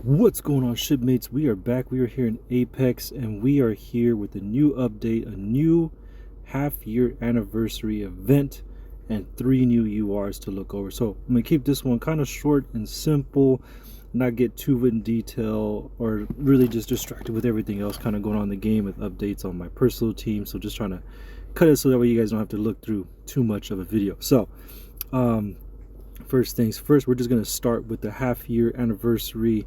What's going on, shipmates? We are back. We are here in Apex, and we are here with a new update, a new half-year anniversary event, and 3 new URs to look over. So I'm gonna keep this one kind of short and simple, not get too in detail or really just distracted with everything else kind of going on in the game with updates on my personal team. So just trying to cut it so that way you guys don't have to look through too much of a video. So first things first, we're just going to start with the half-year anniversary,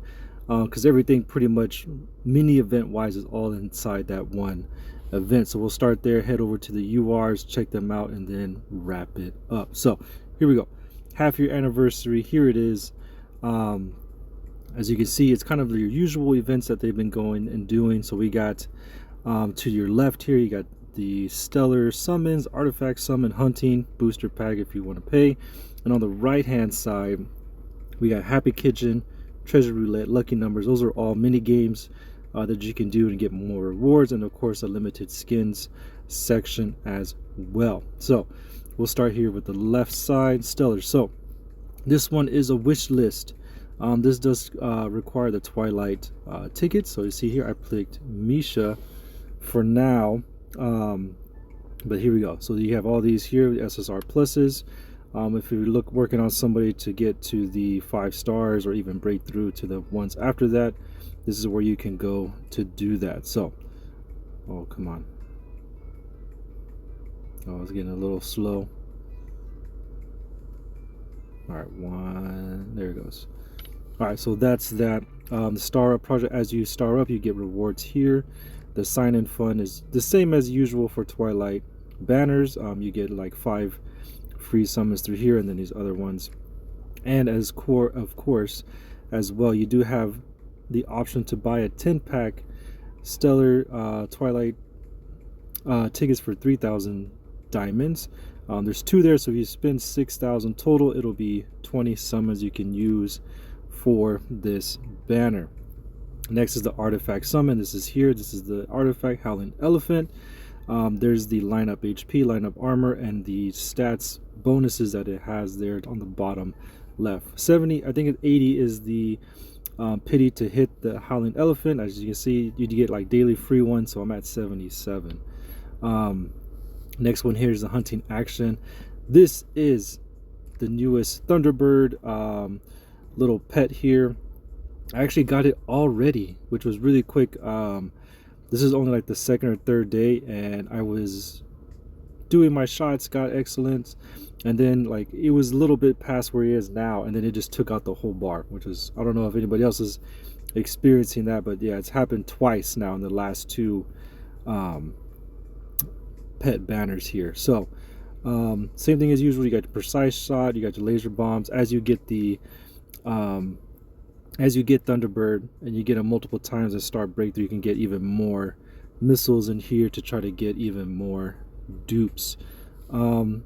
because everything pretty much mini event wise is all inside that one event. So we'll start there, head over to the URs, check them out, and then wrap it up. So here we go, half-year anniversary. Here it is. As you can see, it's kind of your usual events that they've been going and doing. So we got to your left here, you got the stellar summons, artifact summon, hunting, booster pack if you want to pay. And on the right hand side, we got Happy Kitchen, Treasure Roulette, Lucky Numbers. Those are all mini games that you can do and get more rewards, and of course a limited skins section as well. So we'll start here with the left side, stellar. So this one is a wish list. This does require the Twilight ticket. So you see here I clicked Misha for now, but here we go. So you have all these here, the SSR pluses. If you're working on somebody to get to the 5 stars or even break through to the ones after that, this is where you can go to do that. So, oh, come on. Oh, it's getting a little slow. All right, one, there it goes. All right, so that's that. The star up project, as you star up, you get rewards here. The sign-in fund is the same as usual for Twilight banners. You get like 5 free summons through here, and then these other ones. And as core, of course, as well, you do have the option to buy a 10-pack stellar Twilight tickets for 3,000 diamonds. There's 2 there, so if you spend 6,000 total, it'll be 20 summons you can use for this banner. Next is the artifact summon. This is here. This is the artifact Howling Elephant. There's the lineup HP, lineup armor, and the stats bonuses that it has there on the bottom left. 70, I think 80 is the pity to hit the Howling Elephant. As you can see, you get like daily free ones, so I'm at 77. Next one here is the hunting action. This is the newest Thunderbird little pet here. I actually got it already, which was really quick. This is only like the 2nd or 3rd day, and I was doing my shots, got excellence, and then like it was a little bit past where he is now, and then it just took out the whole bar, which is, I don't know if anybody else is experiencing that, but yeah, it's happened twice now in the last 2 pet banners here. So same thing as usual, you got the precise shot, you got your laser bombs. As you get the Thunderbird and you get them multiple times and start breakthrough, you can get even more missiles in here to try to get even more dupes. And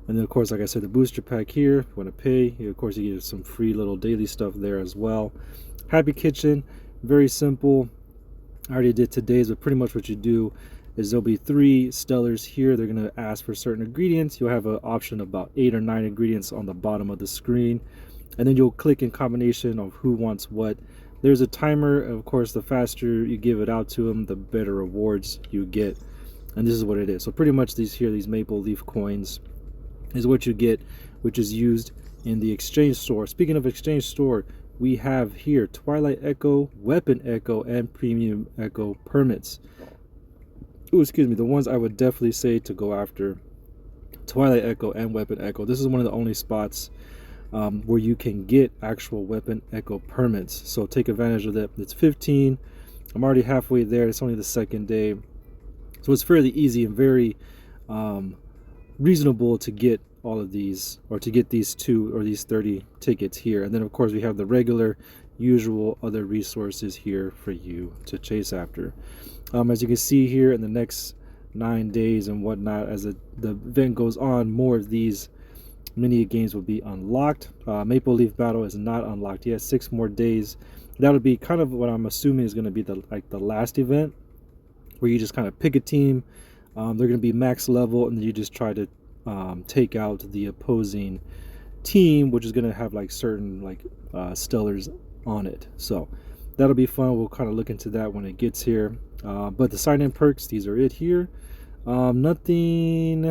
then of course, like I said, the booster pack here, if you want to pay, of course you get some free little daily stuff there as well. Happy Kitchen, very simple. I already did today's, but pretty much what you do is there'll be 3 stellars here. They're going to ask for certain ingredients. You'll have an option of about 8 or 9 ingredients on the bottom of the screen, and then you'll click in combination of who wants what. There's a timer. Of course, the faster you give it out to them, the better rewards you get. And this is what it is. So pretty much these maple leaf coins is what you get, which is used in the exchange store. Speaking of exchange store, we have here Twilight Echo, Weapon Echo, and Premium Echo permits. Oh, excuse me. The ones I would definitely say to go after: Twilight Echo and Weapon Echo. This is one of the only spots where you can get actual Weapon Echo permits, so take advantage of that. It's 15. I'm already halfway there. It's only the 2nd day, so it's fairly easy and very reasonable to get all of these, or to get these 2 or these 30 tickets here. And then of course we have the regular usual other resources here for you to chase after. As you can see here, in the next 9 days and whatnot, as the event goes on, more of these mini games will be unlocked. Maple Leaf Battle is not unlocked yet. 6 more days. That'll be kind of what I'm assuming is going to be the last event, where you just kind of pick a team. They're going to be max level, and then you just try to take out the opposing team, which is going to have like certain stellars on it. So that'll be fun. We'll kind of look into that when it gets here. But the sign-in perks, these are it here. Nothing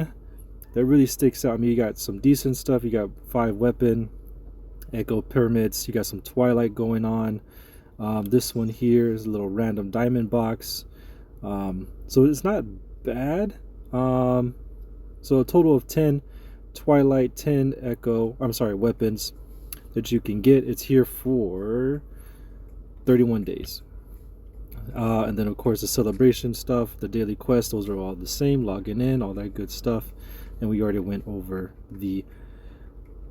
that really sticks out. I mean, you got some decent stuff. You got 5 weapon, Echo Pyramids. You got some Twilight going on. This one here is a little random diamond box. So it's not bad. So a total of 10 Twilight, 10 Echo, I'm sorry, weapons that you can get. It's here for 31 days. And then of course the celebration stuff, the daily quests, those are all the same. Logging in, all that good stuff. And we already went over the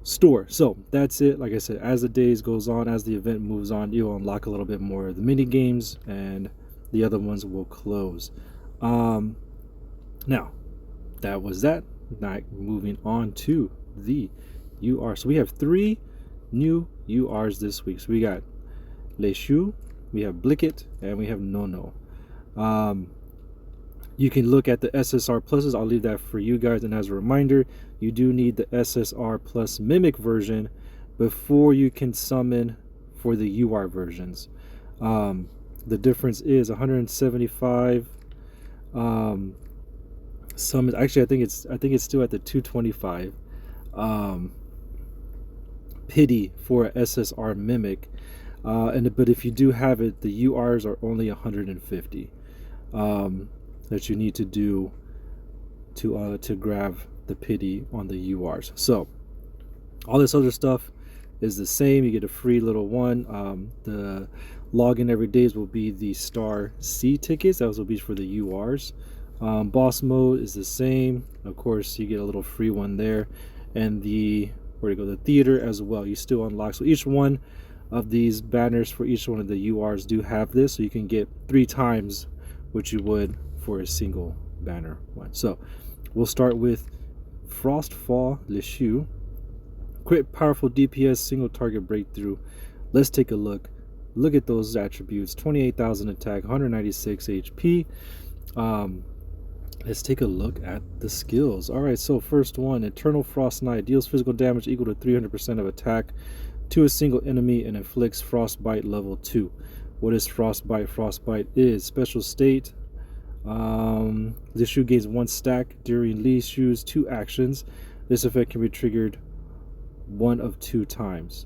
store. So that's it. Like I said, as the days goes on, as the event moves on, you'll unlock a little bit more of the mini games, and the other ones will close. Now that was that. Now moving on to the UR. So we have 3 new URs this week. So we got Li Xue, we have Blickitt, and we have Nono. You can look at the SSR pluses. I'll leave that for you guys. And as a reminder, you do need the SSR plus mimic version before you can summon for the UR versions. The difference is 175 summons. Actually, I think it's still at the 225 pity for a SSR mimic. But if you do have it, the URs are only 150 that you need to do to grab the pity on the URs. So all this other stuff is the same. You get a free little one. The login every days will be the star C tickets. Those will be for the URs. Boss mode is the same. Of course, you get a little free one there, and the theater as well. You still unlock. So each one of these banners for each one of the URs do have this, so you can get 3 times what you would for a single banner one. So we'll start with Frostfall Li Xue. Crit, powerful DPS, single target breakthrough. Let's take a look. Look at those attributes. 28,000 attack, 196 HP. Let's take a look at the skills. All right, so first one, Eternal Frost Knight, deals physical damage equal to 300% of attack to a single enemy and inflicts frostbite level 2. What is frostbite? Frostbite is special state. Li Xue gains 1 stack during Li Xue's 2 actions. This effect can be triggered 1 of 2 times.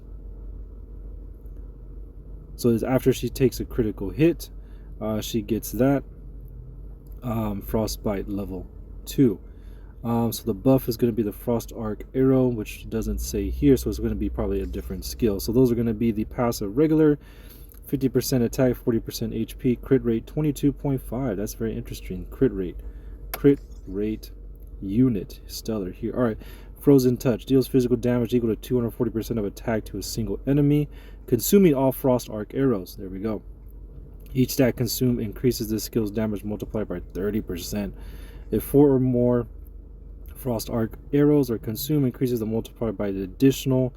So it's after she takes a critical hit, she gets that frostbite level 2. So the buff is going to be the frost arc arrow, which doesn't say here, so it's going to be probably a different skill. So those are going to be the passive regular, 50% attack, 40% HP, crit rate 22.5. That's very interesting. Crit rate unit, stellar here. All right, Frozen Touch deals physical damage equal to 240% of attack to a single enemy, consuming all frost arc arrows. There we go. Each stack consumed increases the skill's damage multiplied by 30%. If 4 or more frost arc arrows are consumed, increases the multiplier by the additional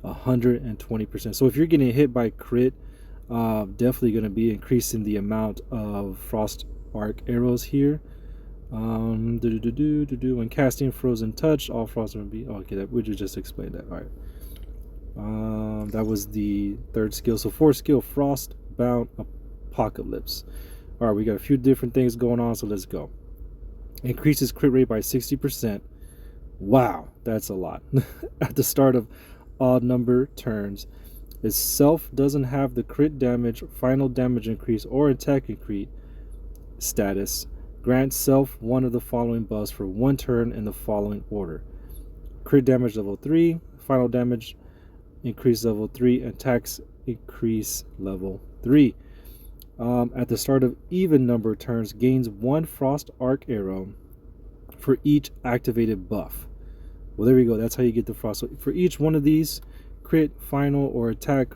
120%. So if you're getting hit by crit, definitely going to be increasing the amount of frost arc arrows here. When casting Frozen Touch, all frost will be okay. We just explained that. All right. That was the 3rd skill. So 4th skill, Frost Bound Apocalypse. All right, we got a few different things going on, so let's go. Increases crit rate by 60%. Wow, that's a lot. At the start of odd number turns. Itself doesn't have the crit damage, final damage increase, or attack increase status. Grants self one of the following buffs for 1 turn in the following order. Crit damage level 3, final damage increase level 3, attacks increase level 3. At the start of even number turns, gains 1 frost arc arrow for each activated buff. Well, there we go. That's how you get the frost. So for each one of these crit, final, or attack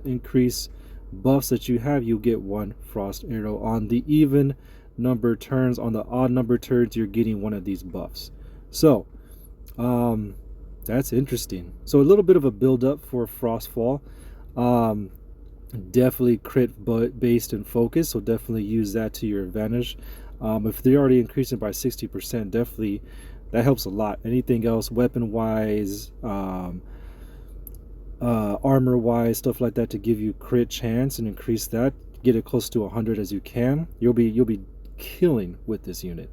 increase buffs that you have, you'll get 1 frost arrow. On the even number turns, on the odd number turns, you're getting 1 of these buffs. So that's interesting. So a little bit of a build up for Frostfall. Definitely crit based and focus, so definitely use that to your advantage. If they're already increasing by 60%, definitely that helps a lot. Anything else weapon wise, armor wise, stuff like that, to give you crit chance and increase that. Get it close to 100 as you can. You'll be killing with this unit.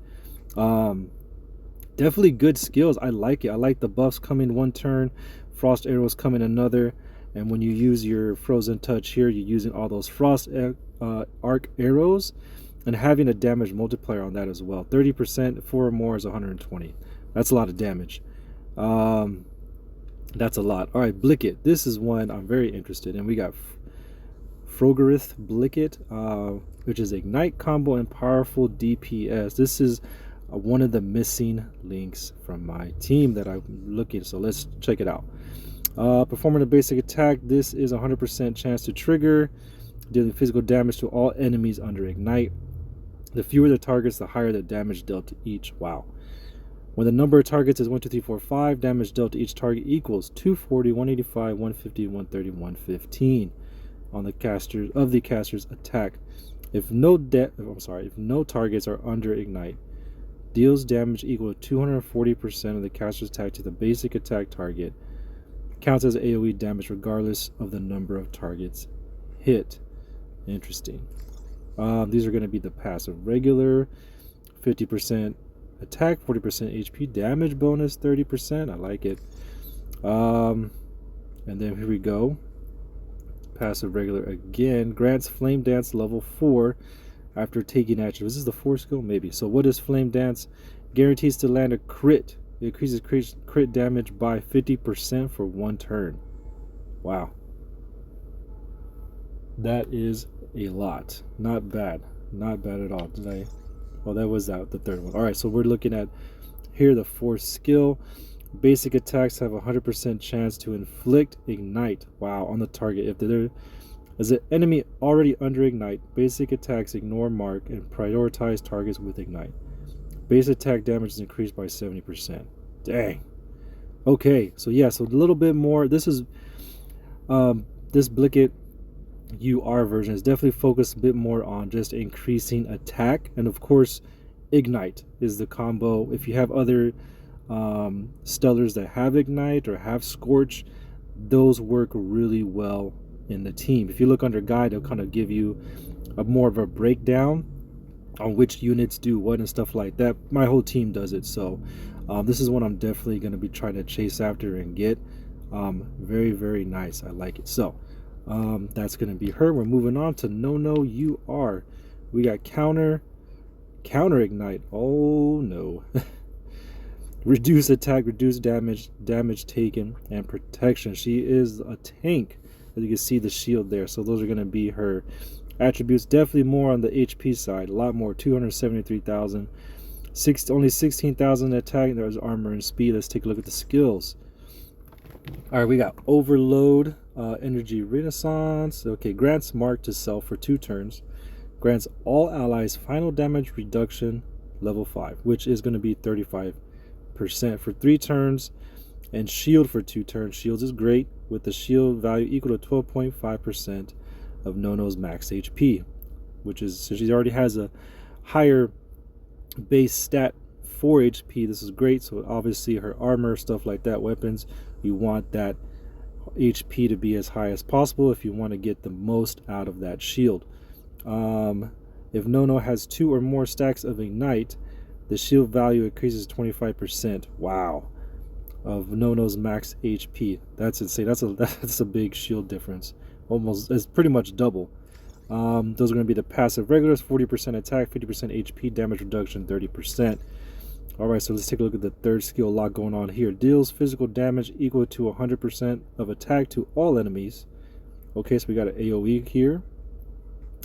Definitely good skills. I like it. I like the buffs coming one turn, frost arrows coming another, and when you use your frozen touch here, you're using all those frost arc arrows and having a damage multiplier on that as well. 30%, 4 or more is 120. That's a lot of damage. That's a lot. All right, Blickitt. This is one I'm very interested in. We got Forgerith Blickicket, which is Ignite combo and powerful DPS. This is one of the missing links from my team that I'm looking, so let's check it out. Performing a basic attack, this is 100% chance to trigger, dealing physical damage to all enemies under Ignite. The fewer the targets, the higher the damage dealt to each. Wow. When the number of targets is 1, 2, 3, 4, 5, damage dealt to each target equals 240, 185, 150, 130, 115 on the caster's attack. If no targets are under Ignite, deals damage equal to 240% of the caster's attack to the basic attack target. Counts as AoE damage regardless of the number of targets hit. Interesting. These are going to be the passive regular, 50% attack, 40% HP, damage bonus 30%. I like it. And then here we go. Passive regular again. Grants Flame Dance level 4 after taking action. Is this the 4 skill? Maybe. So what is Flame Dance? Guarantees to land a crit. It increases crit damage by 50% for 1 turn. Wow. That is a lot. Not bad. Not bad at all. Did I? Oh, that was the third one. All right, so we're looking at here the 4th skill. Basic attacks have a 100% chance to inflict Ignite. Wow, on the target. If there is an enemy already under Ignite, basic attacks ignore mark and prioritize targets with Ignite. Base attack damage is increased by 70%. Dang. Okay, so yeah, so a little bit more. This is this Blickitt UR version is definitely focused a bit more on just increasing attack, and of course Ignite is the combo. If you have other stellars that have Ignite or have Scorch, those work really well in the team. If you look under guide, they'll kind of give you more of a breakdown on which units do what and stuff like that. My whole team does it, so this is one I'm definitely going to be trying to chase after and get. Very, very nice. I like it. So that's going to be her. We're moving on to Nono UR. We got counter Ignite. Oh no. Reduce attack, reduce damage taken, and protection. She is a tank, as you can see the shield there. So those are going to be her attributes. Definitely more on the HP side. A lot more. 273,000. Only 16,000 attack. There's armor and speed. Let's take a look at the skills. All right, we got Overload, Energy Renaissance. Okay, grants mark to self for 2 turns. Grants all allies final damage reduction level 5, which is going to be 35% for 3 turns, and shield for 2 turns. Shields is great, with the shield value equal to 12.5% of Nono's max HP, which is, since she already has a higher base stat for HP, this is great. So obviously her armor, stuff like that, weapons, you want that HP to be as high as possible if you want to get the most out of that shield. If Nono has 2 or more stacks of Ignite, the shield value increases 25%. Wow. Of Nono's max HP. That's insane. That's a big shield difference. Almost, it's pretty much double. Those are going to be the passive regulars. 40% attack, 50% HP, damage reduction 30%. Alright, so let's take a look at the 3rd skill. A lot going on here. Deals physical damage equal to 100% of attack to all enemies. Okay, so we got an AoE here.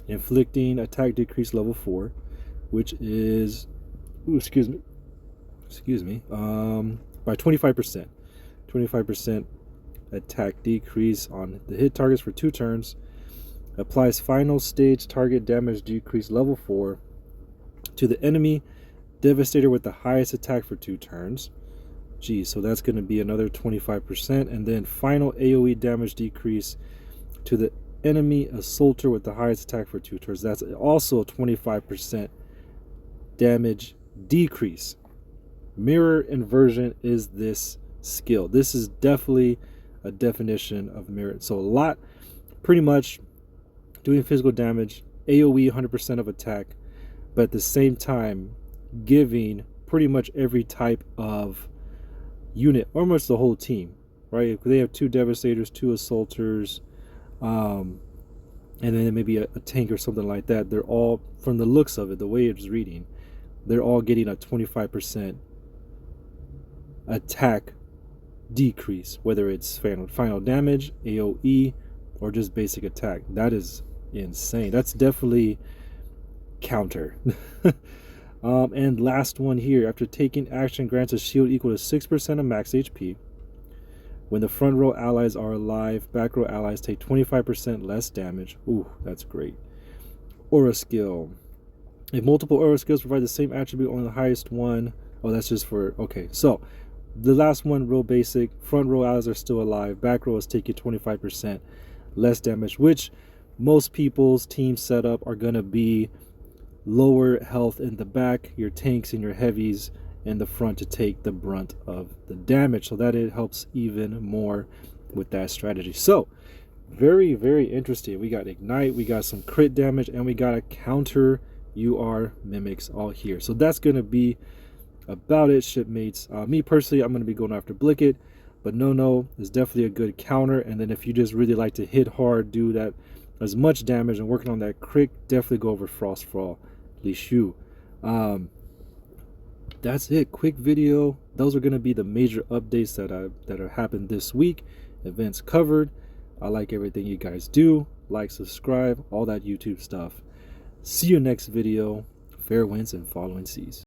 Inflicting attack decrease level 4, which is, excuse me, by 25%. 25% attack decrease on the hit targets for 2 turns. Applies final stage target damage decrease level 4 to the enemy Devastator with the highest attack for 2 turns. Geez, so that's going to be another 25%. And then final AoE damage decrease to the enemy Assaulter with the highest attack for 2 turns. That's also a 25% damage decrease. Mirror inversion is this skill. This is definitely a definition of merit. So a lot, pretty much doing physical damage, AoE 100% of attack, but at the same time giving pretty much every type of unit, almost the whole team, right? If they have 2 Devastators, 2 Assaulters, and then maybe a tank or something like that, they're all, from the looks of it, the way it's reading, they're all getting a 25% attack decrease, whether it's final damage, AoE, or just basic attack. That is insane. That's definitely counter. And last one here, after taking action, grants a shield equal to 6% of max HP. When the front row allies are alive, back row allies take 25% less damage. Ooh, that's great. Aura skill. If multiple aura skills provide the same attribute, only the highest one. Oh, that's just for, okay. So the last one, real basic. Front row allies are still alive. Back row is taking 25% less damage, which most people's team setup are going to be lower health in the back, your tanks and your heavies in the front to take the brunt of the damage, so that it helps even more with that strategy. So very, very interesting. We got ignite, we got some crit damage, and we got a counter UR mimics all here. So that's going to be about it, shipmates. Me personally, I'm going to be going after Blickitt, but Nono is definitely a good counter. And then if you just really like to hit hard, do that as much damage and working on that crit, definitely go over Frostfall Li Xue. That's it. Quick video. Those are going to be the major updates that have happened this week. Events covered. I like everything you guys do. Like, subscribe, all that YouTube stuff. See you next video. Fair winds and following seas.